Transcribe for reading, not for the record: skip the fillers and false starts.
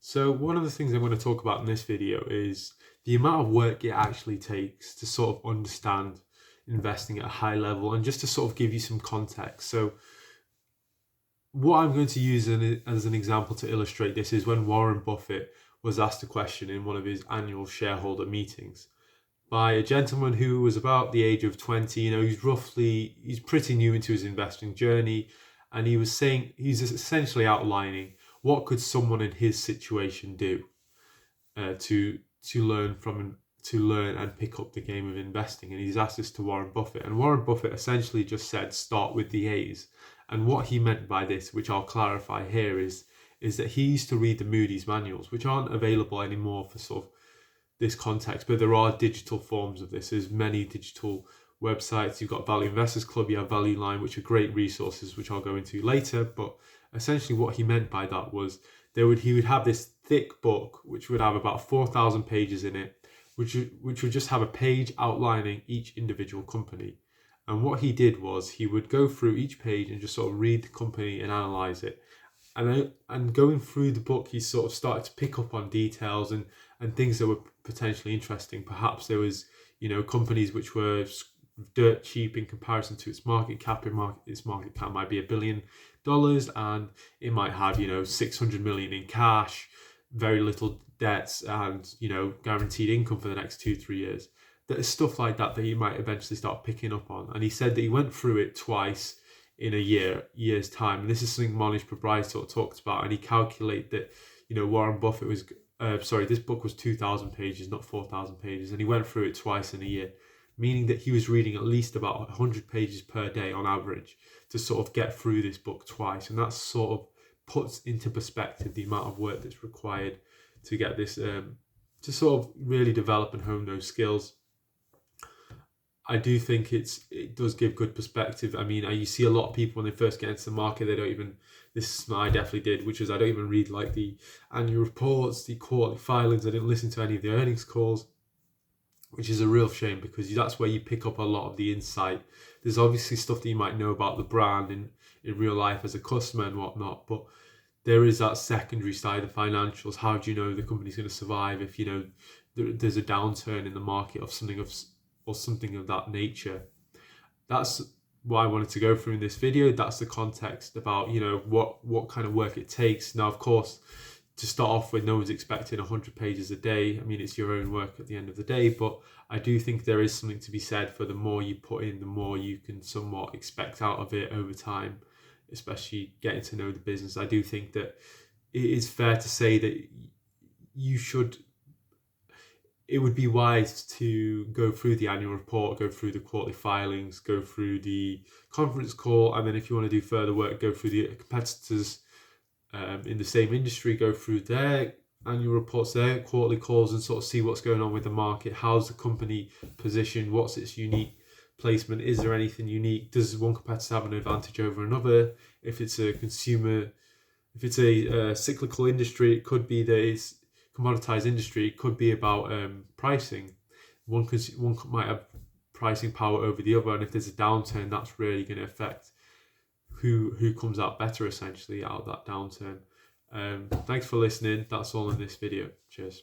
So one of the things I'm going to talk about in this video is the amount of work it actually takes to sort of understand investing at a high level, and just to sort of give you some context. So what I'm going to use as an example to illustrate this is when Warren Buffett was asked a question in one of his annual shareholder meetings by a gentleman who was about the age of 20. He's pretty new into his investing journey, and he's essentially outlining what could someone in his situation do to learn and pick up the game of investing. And he's asked this to Warren Buffett, and Warren Buffett essentially just said, start with the A's. And what he meant by this, which I'll clarify here, is that he used to read the Moody's manuals, which aren't available anymore for sort of this context, but there are digital forms of this. There's many digital websites. You've got Value Investors Club, you have Value Line, which are great resources, which I'll go into later. But essentially what he meant by that was he would have this thick book, which would have about 4,000 pages in it, which would just have a page outlining each individual company. And what he did was he would go through each page and just sort of read the company and analyze it. And going through the book, he sort of started to pick up on details and things that were potentially interesting. Perhaps there was, companies which were dirt cheap in comparison to its market cap. Its market cap might be $1 billion, and it might have, 600 million in cash, very little debts, and, guaranteed income for the next 2-3 years. There's stuff like that you might eventually start picking up on. And he said that he went through it twice in a year's time. And this is something Monish Pabrai sort of talked about. And he calculated that, Warren Buffett was, this book was 2,000 pages, not 4,000 pages. And he went through it twice in a year, meaning that he was reading at least about 100 pages per day on average to sort of get through this book twice. And that sort of puts into perspective the amount of work that's required to get this, to sort of really develop and hone those skills. I do think it does give good perspective. I mean, you see a lot of people when they first get into the market, I definitely did, which is I don't even read like the annual reports, the quarterly filings. I didn't listen to any of the earnings calls, which is a real shame, because that's where you pick up a lot of the insight. There's obviously stuff that you might know about the brand in real life as a customer and whatnot, but there is that secondary side of financials. How do you know the company's going to survive if there's a downturn in the market or something of that nature? That's what I wanted to go through in this video. That's the context about what kind of work it takes. Now, of course, to start off with, no one's expecting 100 pages a day. I mean, it's your own work at the end of the day, but I do think there is something to be said for the more you put in, the more you can somewhat expect out of it over time, especially getting to know the business. I do think that it is fair to say that it would be wise to go through the annual report, go through the quarterly filings, go through the conference call, and then if you want to do further work, go through the competitors in the same industry, go through their annual reports, their quarterly calls, and sort of see what's going on with the market. How's the company positioned? What's its unique placement? Is there anything unique? Does one competitor have an advantage over another? If it's a cyclical industry, it could be that it's commoditized industry. It could be about pricing. One might have pricing power over the other, and if there's a downturn, that's really going to affect who comes out better essentially out of that downturn. Thanks for listening. That's all in this video. Cheers.